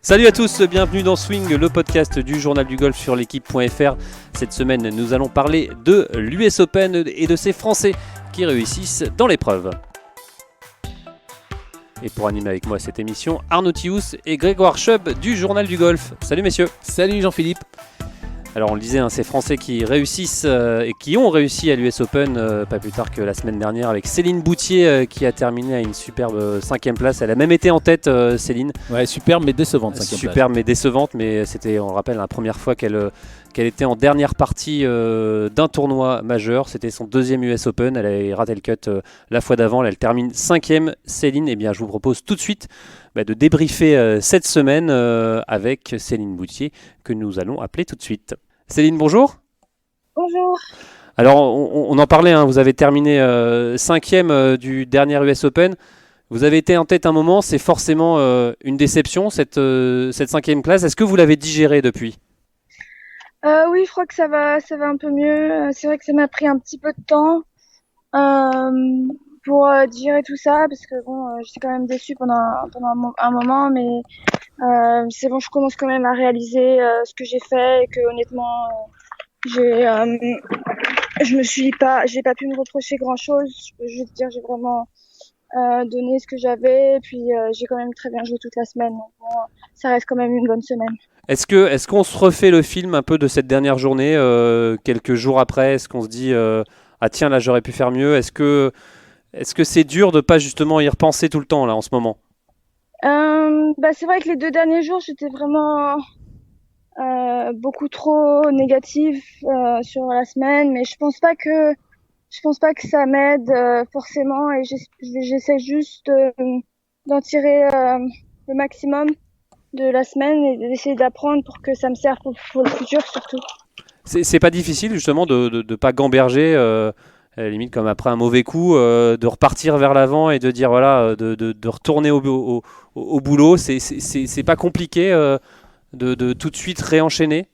Salut à tous, bienvenue dans Swing, le podcast du journal du golf sur l'équipe.fr. Cette semaine, nous allons parler de l'US Open et de ces Français qui réussissent dans l'épreuve. Et pour animer avec moi cette émission, Arnaud Thious et Grégoire Chubb du journal du golf. Salut messieurs. Salut Jean-Philippe. Alors on le disait, ces Français qui réussissent et qui ont réussi à l'US Open pas plus tard que la semaine dernière avec Céline Boutier qui a terminé à une superbe 5e place. Elle a même été en tête, Céline. Ouais, superbe mais décevante 5e place. Superbe mais décevante, mais c'était, on le rappelle, la première fois qu'elle était en dernière partie d'un tournoi majeur. C'était son 2e US Open. Elle avait raté le cut la fois d'avant. Là, elle termine 5e. Céline, eh bien, je vous propose tout de suite de débriefer cette semaine avec Céline Boutier que nous allons appeler tout de suite. Céline, bonjour. Bonjour. Alors, on en parlait, vous avez terminé 5e du dernier US Open. Vous avez été en tête un moment, c'est forcément une déception, cette 5e place. Est-ce que vous l'avez digérée depuis ? Oui, je crois que ça va un peu mieux. C'est vrai que ça m'a pris un petit peu de temps pour digérer tout ça, parce que j'étais quand même déçue pendant un moment, mais c'est bon, je commence quand même à réaliser ce que j'ai fait et que honnêtement, j'ai pas pu me reprocher grand-chose. Je peux juste dire, j'ai vraiment donné ce que j'avais, et puis j'ai quand même très bien joué toute la semaine. Donc ça reste quand même une bonne semaine. Est-ce qu'on se refait le film un peu de cette dernière journée quelques jours après ? Est-ce qu'on se dit ah tiens, là j'aurais pu faire mieux ? Est-ce que c'est dur de pas justement y repenser tout le temps là en ce moment ? C'est vrai que les 2 derniers jours, j'étais vraiment beaucoup trop négative sur la semaine, mais je pense pas que ça m'aide forcément, et j'essaie juste d'en tirer le maximum de la semaine et d'essayer d'apprendre pour que ça me serve pour le futur surtout. C'est pas difficile justement de pas gamberger à la limite comme après un mauvais coup, de repartir vers l'avant et de dire voilà, de retourner au boulot. C'est pas compliqué de tout de suite réenchaîner ?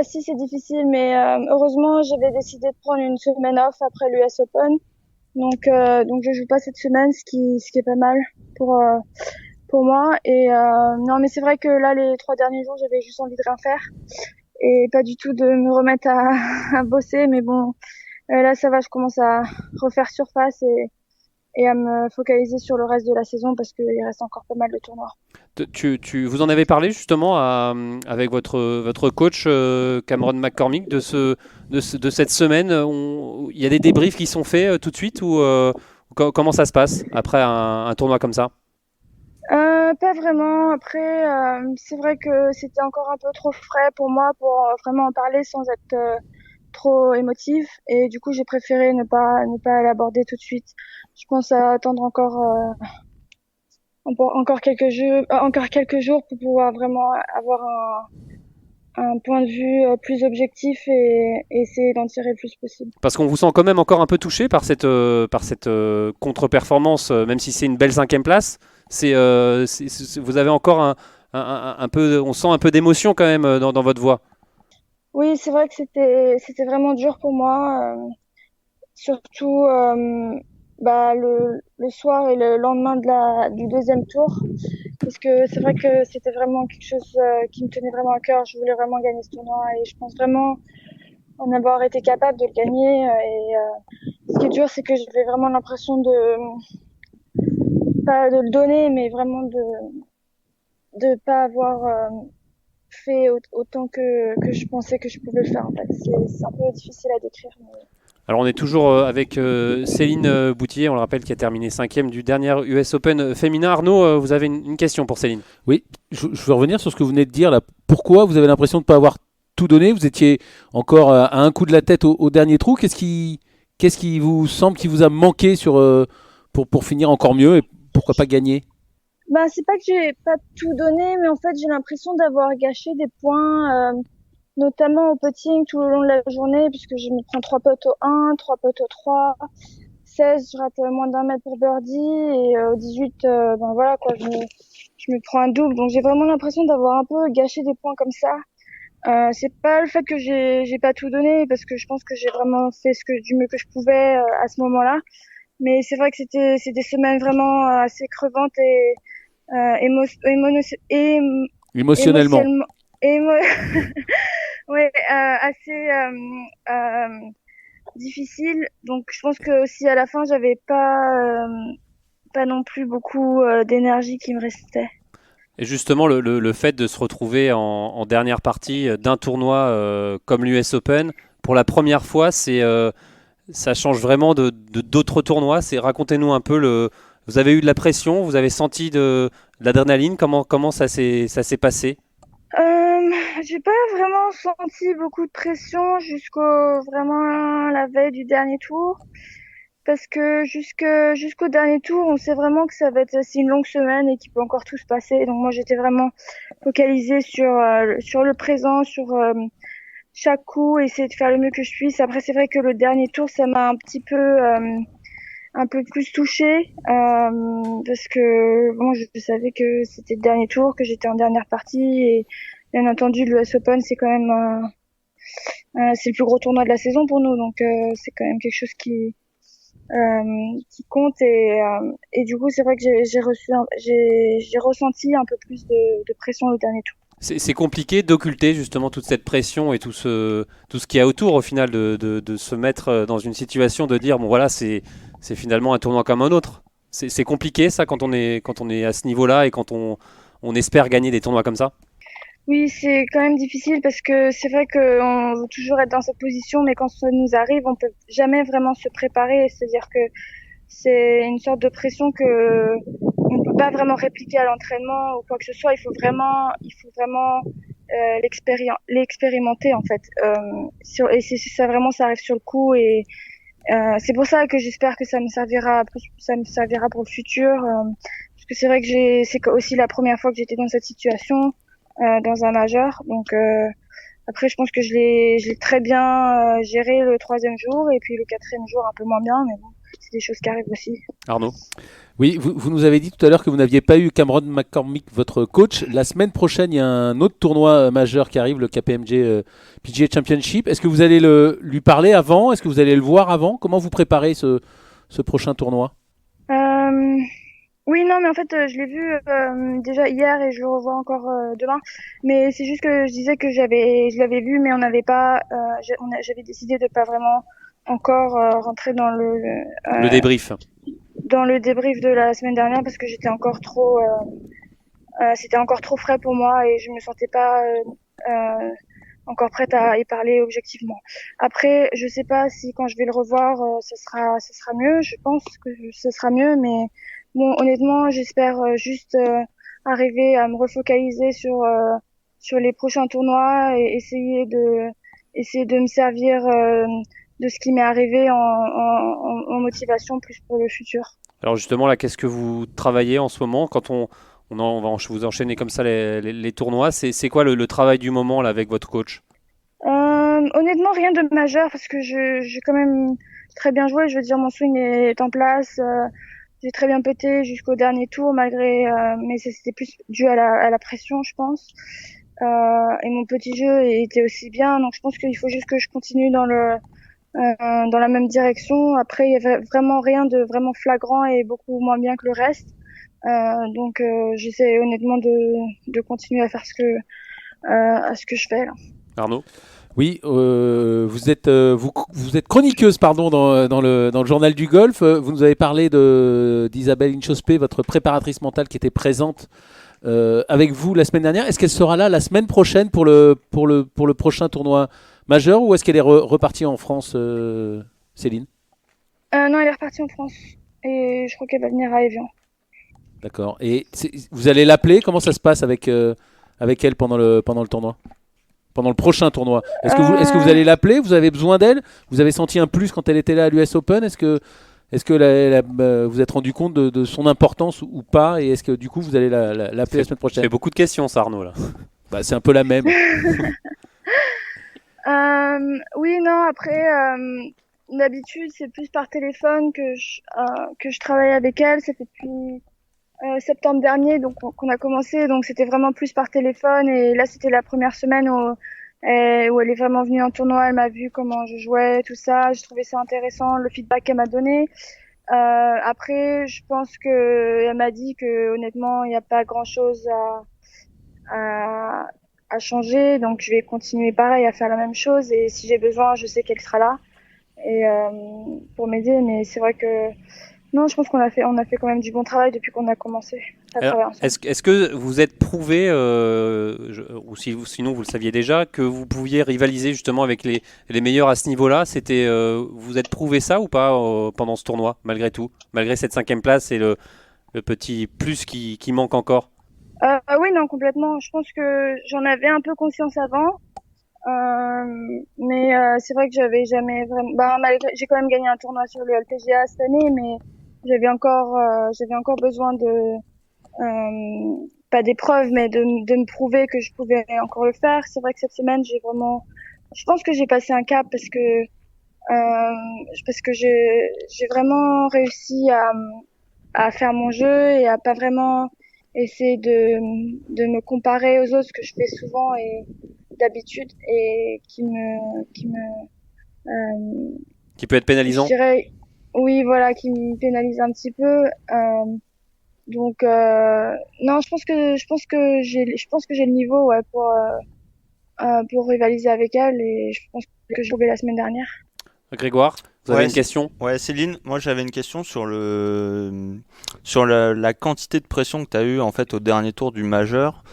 Si, c'est difficile, mais heureusement j'avais décidé de prendre une semaine off après l'US Open, donc je joue pas cette semaine, ce qui est pas mal pour moi. Et non, mais c'est vrai que là les 3 derniers jours j'avais juste envie de rien faire et pas du tout de me remettre à bosser, mais bon, là ça va, je commence à refaire surface et à me focaliser sur le reste de la saison, parce qu'il reste encore pas mal de tournois. Vous en avez parlé justement avec votre coach Cameron McCormick de cette semaine. Il y a des débriefs qui sont faits tout de suite ou comment ça se passe après un tournoi comme ça ? Pas vraiment. Après, c'est vrai que c'était encore un peu trop frais pour moi pour vraiment en parler sans être trop émotive, et du coup j'ai préféré ne pas l'aborder tout de suite. Je pense à attendre encore quelques jours pour pouvoir vraiment avoir un point de vue plus objectif et essayer d'en tirer le plus possible. Parce qu'on vous sent quand même encore un peu touché par cette contre-performance, même si c'est une belle 5e place. Vous avez encore un peu, on sent un peu d'émotion quand même dans votre voix. Oui, c'est vrai que c'était vraiment dur pour moi, surtout le soir et le lendemain du 2e tour, parce que c'est vrai que c'était vraiment quelque chose qui me tenait vraiment à cœur. Je voulais vraiment gagner ce tournoi et je pense vraiment en avoir été capable de le gagner. Ce qui est dur, c'est que j'avais vraiment l'impression pas de le donner, mais vraiment de pas avoir fait autant que je pensais que je pouvais le faire. En fait, c'est un peu difficile à décrire. Mais... Alors on est toujours avec Céline Boutier, on le rappelle, qui a terminé 5e du dernier US Open féminin. Arnaud, vous avez une question pour Céline ? Oui, je veux revenir sur ce que vous venez de dire là. Pourquoi vous avez l'impression de ne pas avoir tout donné ? Vous étiez encore à un coup de la tête au dernier trou. Qu'est-ce qui vous semble qui vous a manqué pour finir encore mieux et pourquoi pas gagner ? C'est pas que j'ai pas tout donné, mais en fait j'ai l'impression d'avoir gâché des points, notamment au putting tout au long de la journée, puisque je me prends 3 putts au 1, 3 putts au 3, 16 je rate moins d'1 mètre pour birdie, et au 18 voilà quoi, je me prends un double. Donc j'ai vraiment l'impression d'avoir un peu gâché des points comme ça. C'est pas le fait que j'ai pas tout donné, parce que je pense que j'ai vraiment fait du mieux que je pouvais à ce moment-là. Mais c'est vrai que c'est des semaines vraiment assez crevantes Émotionnellement. émo- ouais, assez difficile. Donc je pense que aussi à la fin j'avais pas non plus beaucoup d'énergie qui me restait. Et justement, le fait de se retrouver en dernière partie d'un tournoi comme l'US Open, pour la première fois, ça change vraiment d'autres tournois. Racontez-nous un peu vous avez eu de la pression, vous avez senti de l'adrénaline, comment ça s'est passé? J'ai pas vraiment senti beaucoup de pression jusqu'au vraiment la veille du dernier tour. Parce que jusqu'au dernier tour, on sait vraiment que ça va être c'est une longue semaine et qu'il peut encore tout se passer. Donc moi, j'étais vraiment focalisée sur le présent, sur chaque coup, essayer de faire le mieux que je puisse. Après, c'est vrai que le dernier tour, ça m'a un peu plus touchée parce que bon, je savais que c'était le dernier tour, que j'étais en dernière partie et bien entendu, l'US Open, c'est quand même c'est le plus gros tournoi de la saison pour nous, donc c'est quand même quelque chose qui compte et du coup c'est vrai que j'ai ressenti un peu plus de pression le dernier tour. C'est compliqué d'occulter justement toute cette pression et tout ce qu'il y a autour au final de se mettre dans une situation de dire bon voilà c'est finalement un tournoi comme un autre. C'est compliqué ça quand on est à ce niveau-là et quand on espère gagner des tournois comme ça. Oui, c'est quand même difficile parce que c'est vrai qu'on veut toujours être dans cette position, mais quand ça nous arrive, on peut jamais vraiment se préparer. C'est-à-dire que c'est une sorte de pression que on peut pas vraiment répliquer à l'entraînement ou quoi que ce soit. Il faut vraiment l'expérimenter en fait. Et ça vraiment, ça arrive sur le coup et c'est pour ça que j'espère que ça me servira pour le futur. Parce que c'est vrai que c'est aussi la première fois que j'étais dans cette situation dans un majeur. Donc après, je pense que je l'ai très bien géré le troisième jour et puis le quatrième jour un peu moins bien, mais bon, c'est des choses qui arrivent aussi. Arnaud. Oui, vous nous avez dit tout à l'heure que vous n'aviez pas eu Cameron McCormick, votre coach. La semaine prochaine, il y a un autre tournoi majeur qui arrive, le KPMG PGA Championship. Est-ce que vous allez lui parler avant? Est-ce que vous allez le voir avant? Comment vous préparez ce prochain tournoi? Euh, oui, non, mais en fait, je l'ai vu déjà hier et je le revois encore demain. Mais c'est juste que je disais que je l'avais vu, mais on n'avait pas, j'avais décidé de pas vraiment encore rentrer Le débrief. dans le débrief de la semaine dernière parce que c'était encore trop frais pour moi et je me sentais pas encore prête à y parler objectivement. Après, je sais pas si quand je vais le revoir, ça sera mieux. Je pense que ce sera mieux, mais bon, honnêtement, j'espère juste arriver à me refocaliser sur les prochains tournois et essayer de me servir de ce qui m'est arrivé en motivation plus pour le futur. Alors justement là, qu'est-ce que vous travaillez en ce moment quand on va vous enchaîner comme ça les tournois? C'est quoi le travail du moment là avec votre coach? Honnêtement, rien de majeur parce que j'ai quand même très bien joué. Je veux dire, mon swing est en place. J'ai très bien pété jusqu'au dernier tour, mais c'était plus dû à la pression, je pense. Et mon petit jeu était aussi bien, donc je pense qu'il faut juste que je continue dans la même direction. Après, il y avait vraiment rien de vraiment flagrant et beaucoup moins bien que le reste. Donc, j'essaie honnêtement de continuer à faire à ce que je fais là. Arnaud? Oui, vous êtes chroniqueuse pardon, dans le journal du golf. Vous nous avez parlé d'Isabelle Inchospé, votre préparatrice mentale qui était présente avec vous la semaine dernière. Est-ce qu'elle sera là la semaine prochaine pour le prochain tournoi majeur ou est-ce qu'elle est repartie en France, Céline? Non, elle est repartie en France et je crois qu'elle va venir à Evian. D'accord. Et vous allez l'appeler? Comment ça se passe avec elle pendant le tournoi? Pendant le prochain tournoi. Est-ce que vous allez l'appeler? Vous avez besoin d'elle? Vous avez senti un plus quand elle était là à l'US Open? Est-ce que vous êtes rendu compte de son importance ou pas? Et est-ce que du coup vous allez l'appeler la semaine prochaine? C'est beaucoup de questions ça Arnaud là. Bah, c'est un peu la même. Oui, non, après, d'habitude, c'est plus par téléphone que je travaille avec elle. Ça fait depuis septembre dernier donc qu'on a commencé. Donc, c'était vraiment plus par téléphone. Et là, c'était la première semaine où elle est vraiment venue en tournoi. Elle m'a vu comment je jouais, tout ça. J'ai trouvé ça intéressant, le feedback qu'elle m'a donné. Après, je pense que elle m'a dit que honnêtement, il n'y a pas grand-chose à, à changer, donc je vais continuer pareil à faire la même chose. Et si j'ai besoin, je sais qu'elle sera là et pour m'aider. Mais c'est vrai que non, je pense on a fait quand même du bon travail depuis qu'on a commencé à Alors, travailler ensemble. est-ce que vous êtes prouvé, ou sinon vous le saviez déjà, que vous pouviez rivaliser justement avec les meilleurs à ce niveau-là? Vous êtes prouvé ça ou pas pendant ce tournoi, malgré tout, malgré cette 5e place et le petit plus qui manque encore? Oui, non, complètement. Je pense que j'en avais un peu conscience avant. Mais c'est vrai que j'avais jamais vraiment. Bah, malgré, j'ai quand même gagné un tournoi sur le LPGA cette année, mais j'avais encore besoin de pas d'épreuves, mais de me prouver que je pouvais encore le faire. C'est vrai que cette semaine, je pense que j'ai passé un cap parce que j'ai vraiment réussi à faire mon jeu et à pas vraiment essayer de me comparer aux autres, ce que je fais souvent et d'habitude et qui me, Qui peut être je pénalisant? dirais, oui, voilà, qui me pénalise un petit peu. Donc, non, je pense que j'ai le niveau, ouais, pour rivaliser avec elle et je pense que je l'ai trouvé la semaine dernière. Grégoire, vous avez Ouais, une question? ouais, Céline, moi j'avais une question sur la quantité de pression que tu as eu en fait au dernier tour du majeur.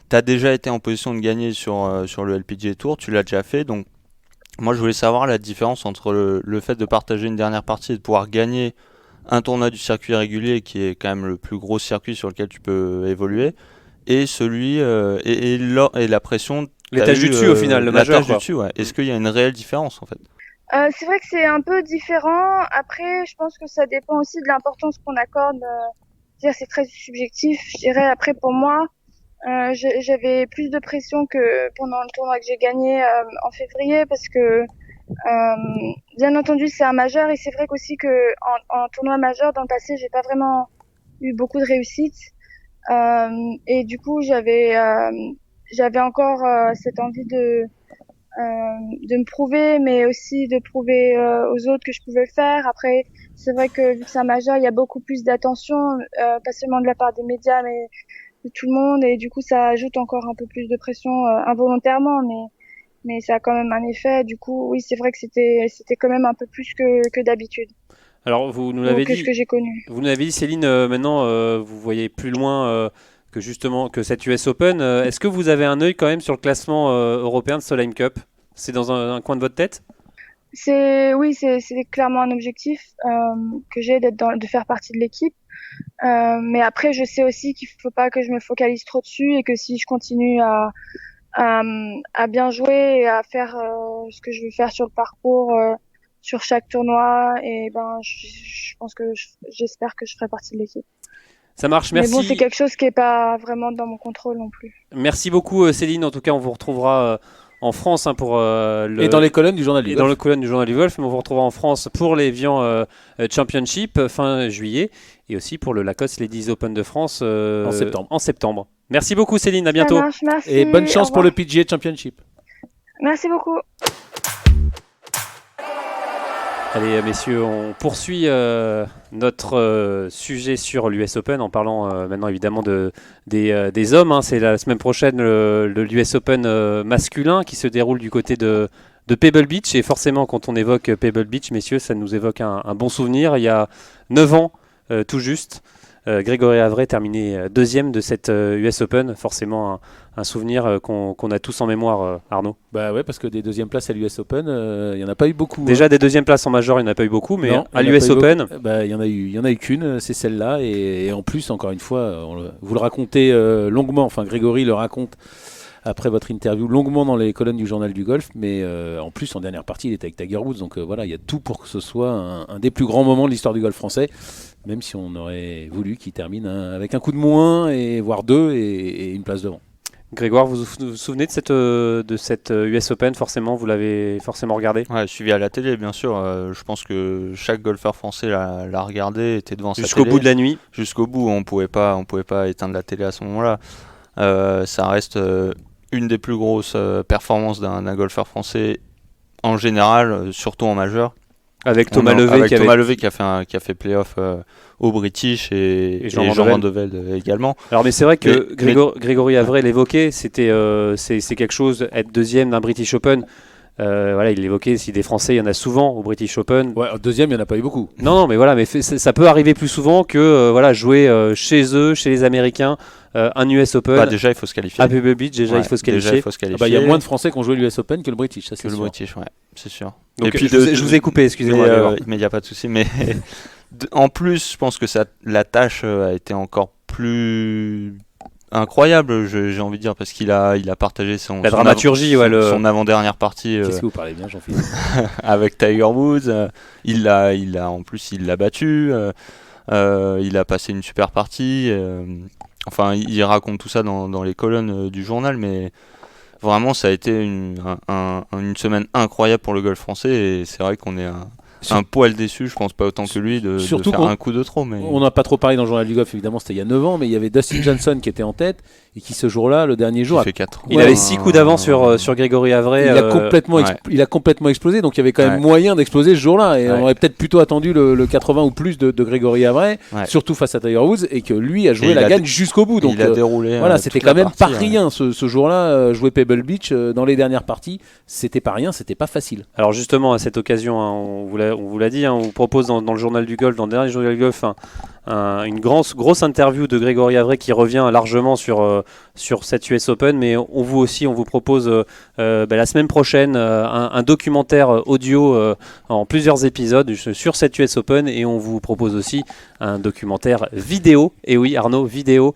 Tu as déjà été en position de gagner sur le LPGA Tour, tu l'as déjà fait, donc moi je voulais savoir la différence entre le fait de partager une dernière partie et de pouvoir gagner un tournoi du circuit régulier qui est quand même le plus gros circuit sur lequel tu peux évoluer et celui et la pression que Les t'as tâches du eu, dessus au final, le la majeur tâche du quoi. dessus, ouais. Est-ce qu'il y a une réelle différence en fait? C'est vrai que c'est un peu différent. Après, je pense que ça dépend aussi de l'importance qu'on accorde. C'est-à-dire, c'est très subjectif. Je dirais, après, pour moi, j'avais plus de pression que pendant le tournoi que j'ai gagné en février parce que, bien entendu, c'est un majeur et c'est vrai qu'aussi que en tournoi majeur dans le passé, j'ai pas vraiment eu beaucoup de réussite. Et du coup, j'avais encore cette envie de me prouver, mais aussi de prouver aux autres que je pouvais le faire. Après, c'est vrai que vu que c'est un majeur, il y a beaucoup plus d'attention, pas seulement de la part des médias, mais de tout le monde, et du coup, ça ajoute encore un peu plus de pression involontairement, mais ça a quand même un effet. Du coup, oui, c'est vrai que c'était quand même un peu plus que d'habitude, Alors ou que ce que j'ai connu. vous nous l'avez dit Céline, maintenant vous voyez plus loin que justement que cette US Open. Est-ce que vous avez un œil quand même sur le classement européen de Solheim Cup? C'est dans un coin de votre tête? Oui, c'est clairement un objectif que j'ai de faire partie de l'équipe. Mais après, je sais aussi qu'il faut pas que je me focalise trop dessus et que si je continue à, à bien jouer et à faire ce que je veux faire sur le parcours, sur chaque tournoi, et ben, je pense que j'espère que je ferai partie de l'équipe. Ça marche, Mais bon, c'est merci. quelque chose qui est pas vraiment dans mon contrôle non plus. Merci beaucoup Céline. En tout cas, on vous retrouvera en France hein, pour Et dans les colonnes du journal du et dans le golf. colonne du journal du golf, mais on vous retrouvera en France pour les Vian Championship fin juillet et aussi pour le Lacoste Ladies Open de France En septembre. en septembre. Merci beaucoup Céline, à Ça bientôt. marche, merci. Et bonne Au chance pour revoir. le PGA Championship. Merci beaucoup. Allez messieurs, on poursuit notre sujet sur l'US Open en parlant maintenant évidemment des hommes. Hein. C'est la semaine prochaine l'US Open masculin qui se déroule du côté de Pebble Beach. Et forcément quand on évoque Pebble Beach, messieurs, ça nous évoque un bon souvenir. Il y a 9 ans tout juste, Grégory Avray terminé deuxième de cette US Open. Forcément un souvenir qu'on a tous en mémoire, Arnaud. Bah ouais, parce que des deuxièmes places à l'US Open, il n'y en a pas eu beaucoup. Déjà des deuxièmes places en major, il n'y en a pas eu beaucoup, mais Non, à il y en a l'US pas eu Open, beaucoup. Bah, il y en a eu qu'une, c'est celle-là. Et en plus, encore une fois, vous le racontez longuement, enfin Grégory le raconte après votre interview longuement dans les colonnes du journal du golf, mais en plus en dernière partie il était avec Tiger Woods, donc voilà, il y a tout pour que ce soit un des plus grands moments de l'histoire du golf français, même si on aurait voulu qu'il termine avec un coup de moins, et voire deux, et une place devant. Grégoire, vous souvenez de cette US Open? Forcément, vous l'avez forcément regardé Ouais, suivi à la télé, bien sûr. Je pense que chaque golfeur français l'a regardé, était devant sa jusqu'au télé. bout de la nuit. Jusqu'au bout, on pouvait pas éteindre la télé à ce moment-là. Ça reste une des plus grosses performances d'un golfeur français en général, surtout en majeur. Avec Thomas Levé avec qui Thomas avait... Levé qui a fait playoff au British et Jean Jean Van Van de Velde également. Alors mais c'est vrai que Mais- Grégory Avray l'évoquait, c'est quelque chose, être deuxième d'un British Open. Voilà, il l'évoquait, si des Français, il y en a souvent au British Open. Ouais, au deuxième, il n'y en a pas eu beaucoup. Non, mais voilà, mais ça peut arriver plus souvent que voilà, jouer chez eux, chez les Américains, un US Open. Bah, déjà, il faut se qualifier. À Pebble Beach, déjà, Ouais, il faut se déjà, qualifier. il faut se Ah qualifier. bah, il y a moins de Français qui ont joué l'US Open que le British, ça c'est que le sûr. British, ouais, c'est sûr. Donc, Et puis je vous ai coupé, excusez-moi. mais il n'y a pas de souci. Mais en plus, je pense que la tâche a été encore plus incroyable, j'ai envie de dire, parce qu'il a partagé La dramaturgie, son avant-dernière partie Qu'est-ce que vous parlez bien, Jean-Philippe? avec Tiger Woods. En plus, il l'a battu. Il a passé une super partie. Enfin, il raconte tout ça dans les colonnes du journal, mais vraiment, ça a été une semaine incroyable pour le golf français. Et c'est vrai qu'on est un poil déçu, je pense pas autant que lui, de Surtout faire un coup de trop. Mais... On n'a pas trop parlé dans le journal du golf, évidemment, c'était il y a 9 ans, mais il y avait Dustin Johnson qui était en tête et qui, ce jour-là, le dernier jour, il fait 4. Il avait 6 coups d'avance sur Grégory Avray. il a complètement explosé, donc il y avait quand même moyen d'exploser ce jour-là. Et on aurait peut-être plutôt attendu le 80 ou plus de Grégory Avray, surtout face à Tiger Woods, et que lui a joué la gagne jusqu'au bout. Donc il a déroulé. Voilà, c'était quand même pas rien ce jour-là. Jouer Pebble Beach dans les dernières parties, c'était pas rien, c'était pas facile. Alors justement, à cette occasion, hein, on vous l'a dit, hein, on vous propose dans le journal du golf, dans le dernier journal du golf, une grosse interview de Grégory Avray qui revient largement sur cette US Open, mais on vous propose la semaine prochaine un documentaire audio en plusieurs épisodes sur cette US Open, et on vous propose aussi un documentaire vidéo, et oui Arnaud, vidéo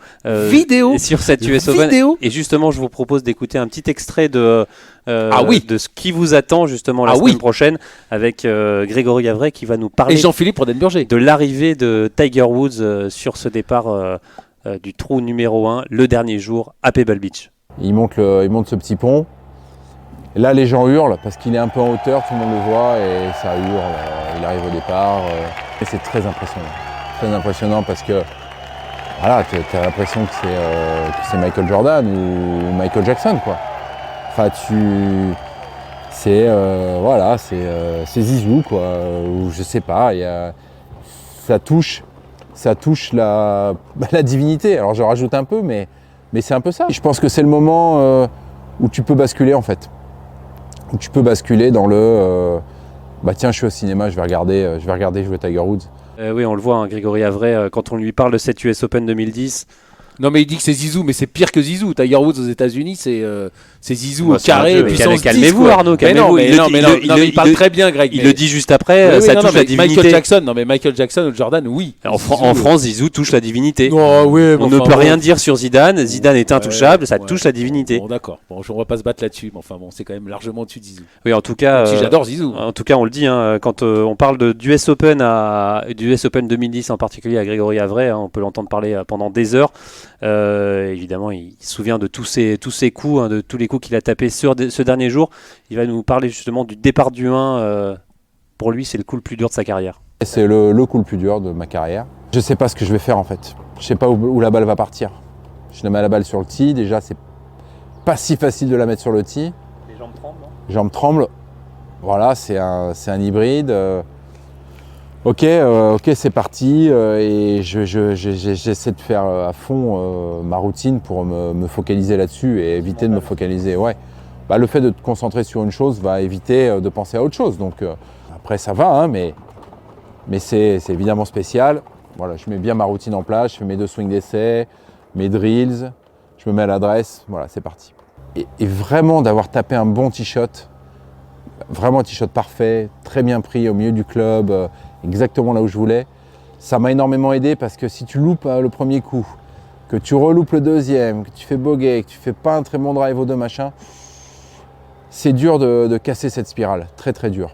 sur cette US Open. Et justement, je vous propose d'écouter un petit extrait de ce qui vous attend justement la semaine prochaine avec Grégory Avray qui va nous parler et Jean-Philippe Rodenburger de l'arrivée de Tiger Woods sur ce départ du trou numéro 1 le dernier jour à Pebble Beach. Il monte ce petit pont. Et là, les gens hurlent parce qu'il est un peu en hauteur, tout le monde le voit et ça hurle. Il arrive au départ. Et c'est très impressionnant. Très impressionnant parce que voilà, tu as l'impression que c'est Michael Jordan ou Michael Jackson, quoi. Enfin, c'est Zizou, quoi. Ou je sais pas. Ça touche la divinité. Alors je rajoute un peu, mais c'est un peu ça. Je pense que c'est le moment où tu peux basculer, en fait. Où tu peux basculer dans le tiens, je suis au cinéma, je vais regarder jouer Tiger Woods. Oui, on le voit, hein, Grégory Avray, quand on lui parle de cette US Open 2010. Non, mais il dit que c'est Zizou, mais c'est pire que Zizou. Tiger Woods aux États-Unis, c'est Zizou au carré et puissance 10. Calmez-vous, Arnaud, calmez-vous. Il parle très bien, Greg. Il le dit juste après, ça touche la divinité. Michael Jackson ou Jordan, oui. En France, Zizou touche la divinité. On ne peut rien dire sur Zidane. Zidane est intouchable, ça touche la divinité. Bon, d'accord. Bon, on va pas se battre là-dessus, mais enfin bon, c'est quand même largement au-dessus de Zizou. Oui, en tout cas. J'adore Zizou. En tout cas, on le dit, hein, quand on parle du US Open 2010 en particulier à Grégory Avray, hein, on peut l'entendre parler pendant des heures. Évidemment, il se souvient de tous ses coups, hein, de tous les coups qu'il a tapés ce dernier jour. Il va nous parler justement du départ du 1. Pour lui, c'est le coup le plus dur de sa carrière. C'est le coup le plus dur de ma carrière. Je sais pas ce que je vais faire, en fait. Je sais pas où la balle va partir. Je mets la balle sur le tee. Déjà, c'est pas si facile de la mettre sur le tee. Les jambes tremblent. Les jambes tremblent. Voilà, c'est un hybride. Ok, c'est parti. Et j'essaie de faire à fond ma routine pour me focaliser là-dessus et éviter de me focaliser. Ouais. Le fait de te concentrer sur une chose va éviter de penser à autre chose. Donc après, ça va, hein, mais c'est évidemment spécial. Voilà, je mets bien ma routine en place. Je fais mes 2 swings d'essai, mes drills. Je me mets à l'adresse. Voilà, c'est parti. Et vraiment d'avoir tapé un bon tee shot. Vraiment un tee shot parfait, très bien pris au milieu du club. Exactement là où je voulais. Ça m'a énormément aidé parce que si tu loupes le premier coup, que tu reloupes le deuxième, que tu fais bogey, que tu fais pas un très bon drive aux 2 machin, c'est dur de casser cette spirale. Très très dur.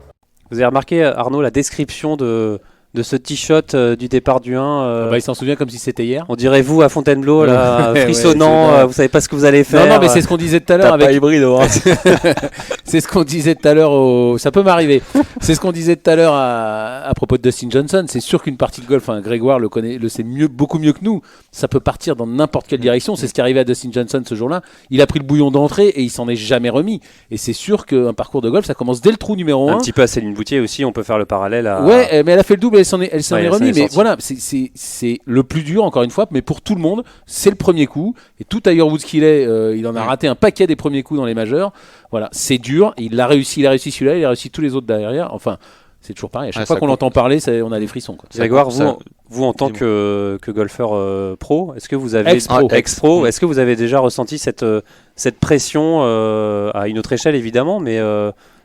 Vous avez remarqué, Arnaud, la description de ce t-shot du départ du 1 il s'en souvient comme si c'était hier. On dirait vous à Fontainebleau, là, frissonnant, vous savez pas ce que vous allez faire. Non, mais c'est ce qu'on disait tout à l'heure avec hybride, C'est ce qu'on disait tout à l'heure. Ça peut m'arriver. C'est ce qu'on disait tout à l'heure à propos de Dustin Johnson. C'est sûr qu'une partie de golf, Grégoire le sait beaucoup mieux que nous. Ça peut partir dans n'importe quelle direction. C'est ce qui est arrivé à Dustin Johnson ce jour-là. Il a pris le bouillon d'entrée et il s'en est jamais remis. Et c'est sûr qu'un parcours de golf, ça commence dès le trou numéro 1. Un petit peu à Céline Boutier aussi, on peut faire le parallèle à... Ouais, mais elle a fait le double, elle s'en est remis. Mais sortie. voilà, c'est le plus dur, encore une fois, mais pour tout le monde, c'est le premier coup. Et tout Tiger Woods qu'il est, il en a raté un paquet des premiers coups dans les majeurs. Voilà, c'est dur. Il a réussi celui-là, il a réussi tous les autres derrière. Enfin, c'est toujours pareil. À chaque fois qu'on l'entend parler, on a des frissons. Quoi. Grégoire, vous en tant que golfeur pro, est-ce que vous avez ex-pro, est-ce que vous avez déjà ressenti cette pression à une autre échelle évidemment, mais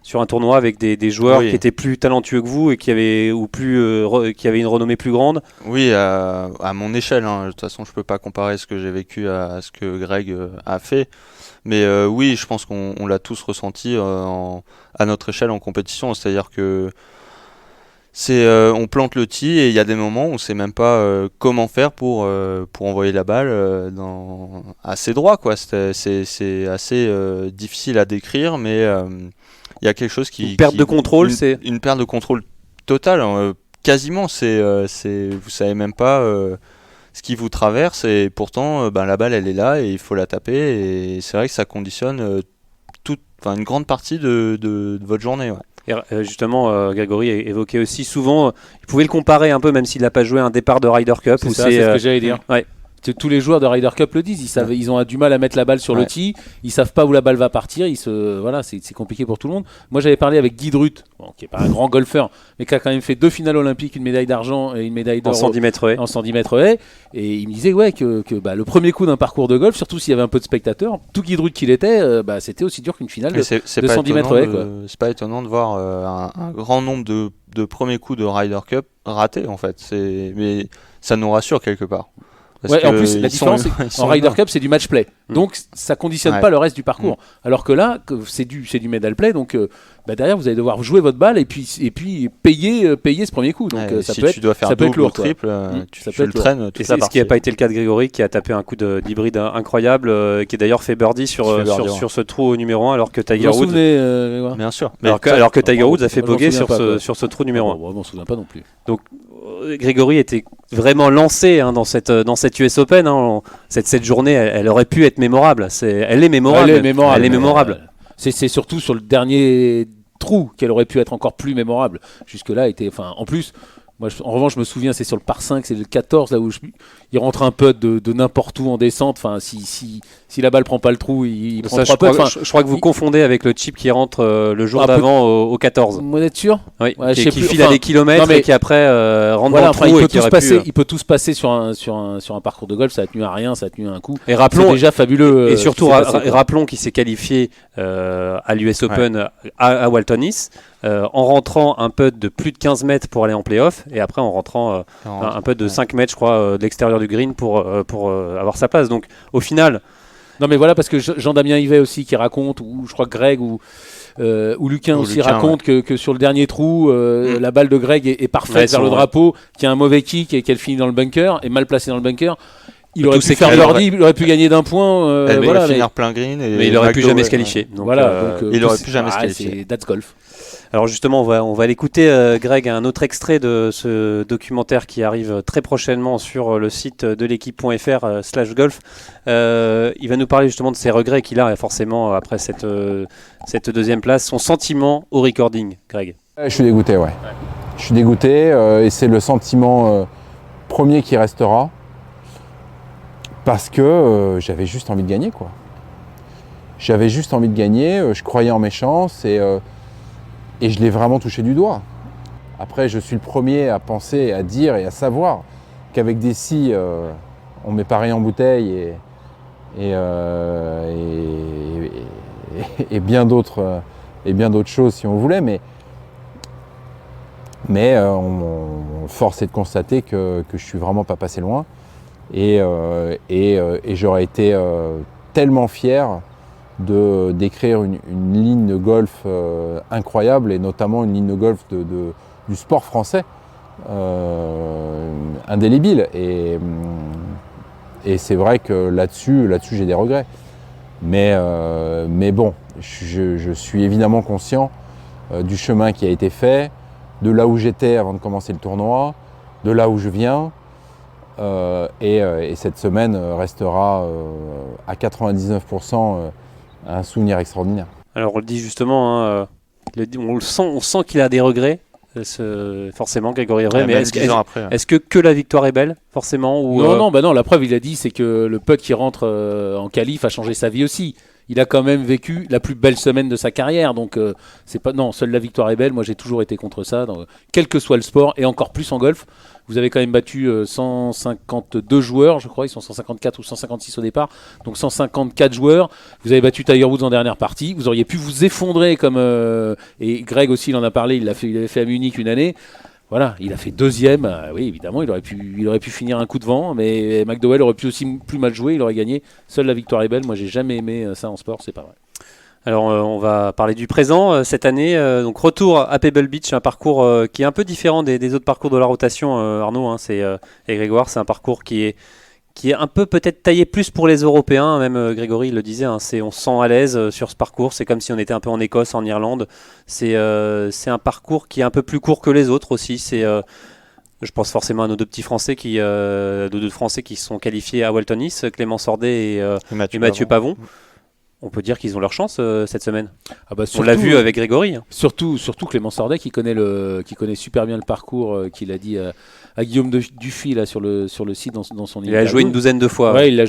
sur un tournoi avec des joueurs qui étaient plus talentueux que vous et qui avaient une renommée plus grande? Oui, à mon échelle. De toute façon, je peux pas comparer ce que j'ai vécu à ce que Greg a fait. Mais oui, je pense qu'on l'a tous ressenti à notre échelle en compétition. C'est-à-dire que on plante le tee et il y a des moments où on sait même pas comment faire pour envoyer la balle assez droit, quoi. C'est assez difficile à décrire, mais il y a quelque chose une perte de contrôle, c'est une perte de contrôle totale, quasiment. Vous savez même pas ce qui vous traverse et pourtant la balle elle est là et il faut la taper et c'est vrai que ça conditionne une grande partie de votre journée. Ouais. Et justement, Grégory évoquait aussi souvent, il pouvait le comparer un peu, même s'il n'a pas joué un départ de Ryder Cup. C'est ce que j'allais dire. Ouais. Tous les joueurs de Ryder Cup le disent, ils ont du mal à mettre la balle sur le tee, ils savent pas où la balle va partir, c'est compliqué pour tout le monde. Moi j'avais parlé avec Guy Drut, qui est pas un grand golfeur, mais qui a quand même fait 2 finales olympiques, une médaille d'argent et une médaille d'or en 110 mètres haies. En 110 mètres haies, et il me disait que le premier coup d'un parcours de golf, surtout s'il y avait un peu de spectateurs, tout Guy Drut qu'il était, c'était aussi dur qu'une finale de 110 mètres haies. C'est pas étonnant de voir un grand nombre de premiers coups de Ryder Cup ratés en fait, mais ça nous rassure quelque part. Ouais, en plus, la différence, c'est qu'en Ryder Cup, c'est du match play. Donc, ça conditionne pas le reste du parcours. Alors que là, c'est du medal play. Donc, derrière, vous allez devoir jouer votre balle et puis payer ce premier coup. Donc, si tu dois faire double ou triple, tu le traînes toute la partie. Ce qui n'a pas été le cas de Grégory, qui a tapé un coup d'hybride incroyable, qui a d'ailleurs fait birdie sur ce trou numéro 1, alors que Tiger Woods... Bien sûr. Alors que Tiger Woods a fait bogey sur ce trou numéro 1. Je m'en souviens pas non plus. Donc, Grégory était vraiment lancé dans cette US Open. Cette journée, elle aurait pu être mémorable. Elle est mémorable. C'est surtout sur le dernier trou qu'elle aurait pu être encore plus mémorable. Jusque-là, en plus, moi, en revanche, je me souviens, c'est sur le par 5, c'est le 14, là où il rentre un peu de n'importe où en descente. Enfin, si la balle prend pas le trou, il prend 3 putts. Je crois que vous confondez avec le chip qui rentre le jour d'avant au 14. Vous êtes sûr? Oui, qui file à des kilomètres et qui après rentre dans le trou. Il peut tout se passer sur un parcours de golf. Ça a tenu à rien, ça a tenu à un coup. Et rappelons, c'est déjà fabuleux. Et surtout, rappelons qu'il s'est qualifié à l'US Open à Walton Heath. En rentrant un putt de plus de 15 mètres pour aller en play-off et après en rentrant un putt de 5 mètres je crois de l'extérieur du green pour avoir sa place. Donc au final... Non mais voilà, parce que Jean-Damien Yvet aussi qui raconte, ou je crois que Greg ou Luquin aussi raconte que sur le dernier trou la balle de Greg est parfaite vers le drapeau, qui a un mauvais kick et qu'elle finit dans le bunker, est mal placée dans le bunker. Il aurait pu faire birdie, il aurait pu gagner d'un point. Elle aurait finir plein green. Mais il aurait pu jamais se qualifier. Donc, voilà, il aurait pu jamais se qualifier. That's golf. Alors justement, on va l'écouter, Greg, un autre extrait de ce documentaire qui arrive très prochainement sur le site de l'équipe.fr/golf. Il va nous parler justement de ses regrets qu'il a forcément après cette deuxième place, son sentiment au recording, Greg. Je suis dégoûté, ouais. Je suis dégoûté et c'est le sentiment premier qui restera parce que j'avais juste envie de gagner, quoi. J'avais juste envie de gagner, je croyais en mes chances et je l'ai vraiment touché du doigt. Après, je suis le premier à penser, à dire et à savoir qu'avec des scies, on met pas rien en bouteille et bien d'autres choses si on voulait. Mais force est de constater que je suis vraiment pas passé loin et j'aurais été tellement fier d'écrire une ligne de golf incroyable et notamment une ligne de golf du sport français indélébile et c'est vrai que là-dessus j'ai des regrets. Mais bon, je suis évidemment conscient du chemin qui a été fait, de là où j'étais avant de commencer le tournoi, de là où je viens. Et cette semaine restera à 99% un souvenir extraordinaire. Alors on le dit justement, hein, on sent qu'il a des regrets. Forcément, Grégory est vrai, mais est-ce que la victoire est belle, forcément ou non, la preuve, il a dit, c'est que le putt qui rentre en qualif a changé sa vie aussi. Il a quand même vécu la plus belle semaine de sa carrière, donc c'est pas seule la victoire est belle. Moi, j'ai toujours été contre ça, donc, quel que soit le sport, et encore plus en golf. Vous avez quand même battu 152 joueurs, je crois, ils sont 154 ou 156 au départ, donc 154 joueurs. Vous avez battu Tiger Woods en dernière partie. Vous auriez pu vous effondrer comme et Greg aussi, il en a parlé. Il avait fait à Munich une année. Voilà, il a fait deuxième. Oui, évidemment, il aurait pu finir un coup de vent, mais McDowell aurait pu aussi plus mal jouer. Il aurait gagné. Seule la victoire est belle. Moi, j'ai jamais aimé ça en sport. C'est pas vrai. Alors on va parler du présent cette année, donc retour à Pebble Beach, un parcours qui est un peu différent des autres parcours de la rotation, Arnaud, hein, et Grégoire, c'est un parcours qui est un peu peut-être taillé plus pour les Européens, même Grégory le disait, hein, on se sent à l'aise sur ce parcours, c'est comme si on était un peu en Écosse, en Irlande, c'est un parcours qui est un peu plus court que les autres aussi, je pense forcément à nos deux Français qui se sont qualifiés à Walton Heath, Clément Sordet et Mathieu Pavon. On peut dire qu'ils ont leur chance cette semaine. Surtout, on l'a vu avec Grégory. Surtout Clément Sordet qui connaît super bien le parcours qu'il a dit à Guillaume Dufy là sur le site dans son interview. Il a joué une douzaine de fois. Ouais, il a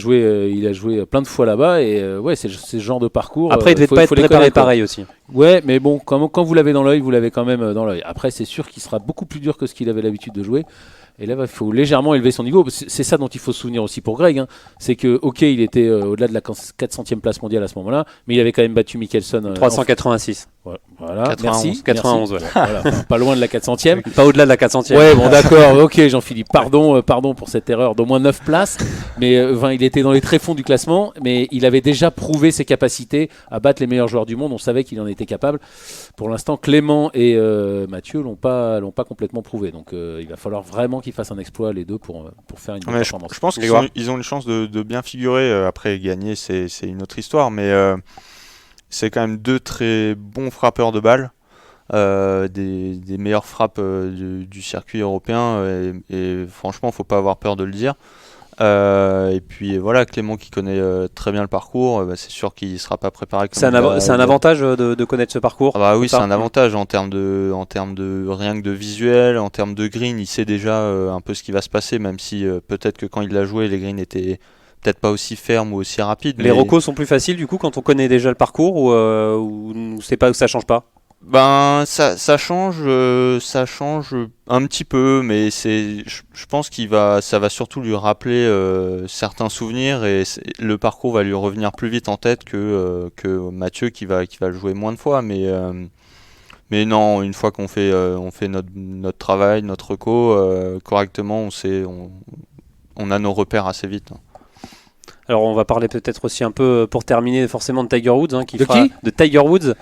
joué plein de fois là-bas et c'est ce genre de parcours. Après, il devait pas être préparé pareil aussi. Ouais, mais bon, quand vous l'avez dans l'œil, vous l'avez quand même dans l'œil. Après, c'est sûr qu'il sera beaucoup plus dur que ce qu'il avait l'habitude de jouer. Et là, il faut légèrement élever son niveau. C'est ça dont il faut se souvenir aussi pour Greg. Hein. C'est que, ok, il était au-delà de la 400e place mondiale à ce moment-là, mais il avait quand même battu Mickelson. 386. Voilà, 91, merci. 91, ouais. Voilà, pas loin de la 400e. Pas au-delà de la 400e. Ouais, bon, d'accord, ok, Jean-Philippe, pardon pour cette erreur d'au moins 9 places. Mais il était dans les tréfonds du classement, mais il avait déjà prouvé ses capacités à battre les meilleurs joueurs du monde. On savait qu'il en était capable. Pour l'instant, Clément et Mathieu l'ont pas complètement prouvé. Donc, il va falloir vraiment qu'ils fassent un exploit, les deux, pour faire une bonne performance. Je pense qu'ils ont une chance de bien figurer. Après, gagner, c'est une autre histoire, mais c'est quand même deux très bons frappeurs de balles, des meilleures frappes du circuit européen, et franchement, faut pas avoir peur de le dire. Et puis voilà, Clément qui connaît très bien le parcours, c'est sûr qu'il ne sera pas préparé. C'est un avantage de connaître ce parcours. Oui, c'est un avantage en termes de rien que de visuel, en termes de green, il sait déjà un peu ce qui va se passer, même si peut-être que quand il l'a joué, les greens étaient peut-être pas aussi fermes ou aussi rapides. Les recos sont plus faciles du coup quand on connaît déjà le parcours ou c'est pas, ça change pas? Ça change un petit peu, mais je pense ça va surtout lui rappeler certains souvenirs, et le parcours va lui revenir plus vite en tête que Mathieu qui va le jouer moins de fois. Mais non, une fois qu'on fait notre travail, notre reco correctement, on a nos repères assez vite. Alors on va parler peut-être aussi un peu, pour terminer, forcément de Tiger Woods, hein, de Tiger Woods,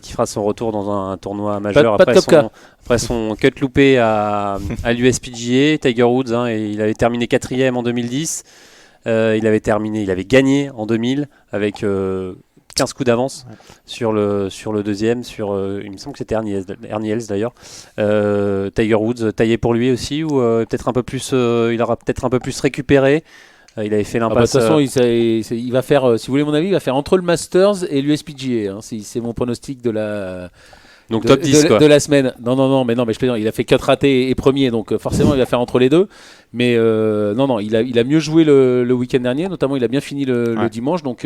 qui fera son retour dans un tournoi majeur après son cut loupé à l'USPGA. Tiger Woods, hein, et il avait terminé 4e en 2010, il avait gagné en 2000 avec 15 coups d'avance sur le deuxième, il me semble que c'était Ernie Els d'ailleurs. Tiger Woods, taillé pour lui aussi, ou peut-être un peu plus, il aura peut-être un peu plus récupéré. Il avait fait l'impasse. De toute façon, il va faire, si vous voulez mon avis, il va faire entre le Masters et l'USPGA. Hein, c'est mon pronostic de la. Donc top 10 de la semaine. Non, mais je plaisante. Il a fait 4 ratés et premier, donc forcément il va faire entre les deux. Mais il a mieux joué le week-end dernier, notamment il a bien fini le dimanche, donc.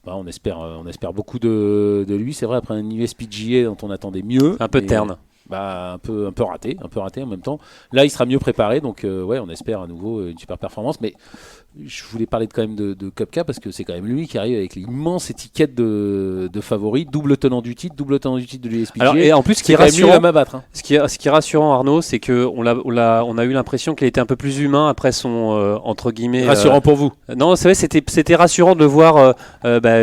On espère beaucoup de lui. C'est vrai, après un USPGA dont on attendait mieux. Un peu terne. Un peu raté en même temps. Là, il sera mieux préparé, donc on espère à nouveau une super performance. Mais je voulais parler quand même de Koepka, parce que c'est quand même lui qui arrive avec l'immense étiquette de favori, double tenant du titre de l'USPGA. Alors, et en plus, ce qui est rassurant, hein. ce qui est rassurant, Arnaud, c'est que on a eu l'impression qu'il était un peu plus humain après son entre guillemets. Rassurant pour vous? Non, c'est vrai, c'était rassurant de le voir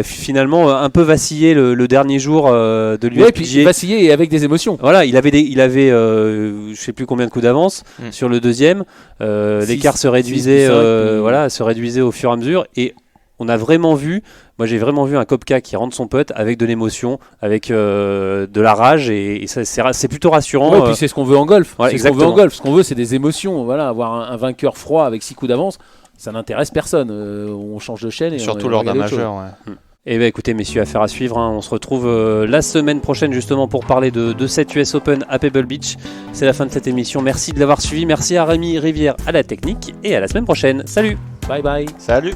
finalement un peu vaciller le dernier jour de l'USPGA. Ouais, puis vaciller et avec des émotions. Voilà, il avait je sais plus combien de coups d'avance sur le deuxième. L'écart se réduisait, se réduisait au fur et à mesure, et on a vraiment vu, moi j'ai vraiment vu un Koepka qui rentre son putt avec de l'émotion, avec de la rage, et ça, c'est plutôt rassurant. Ouais, et puis c'est ce qu'on veut en golf. Ouais, c'est ce qu'on veut en exactement. golf. Ce qu'on veut, c'est des émotions. Voilà, avoir un vainqueur froid avec 6 coups d'avance, ça n'intéresse personne. On change de chaîne. Et Surtout on lors d'un regarde autre majeur. chose. Ouais. Eh bien écoutez messieurs, affaire à suivre, hein. On se retrouve la semaine prochaine justement pour parler de cette US Open à Pebble Beach. C'est la fin de cette émission, merci de l'avoir suivi, merci à Rémi Rivière à la technique, et à la semaine prochaine, salut. Bye bye. Salut.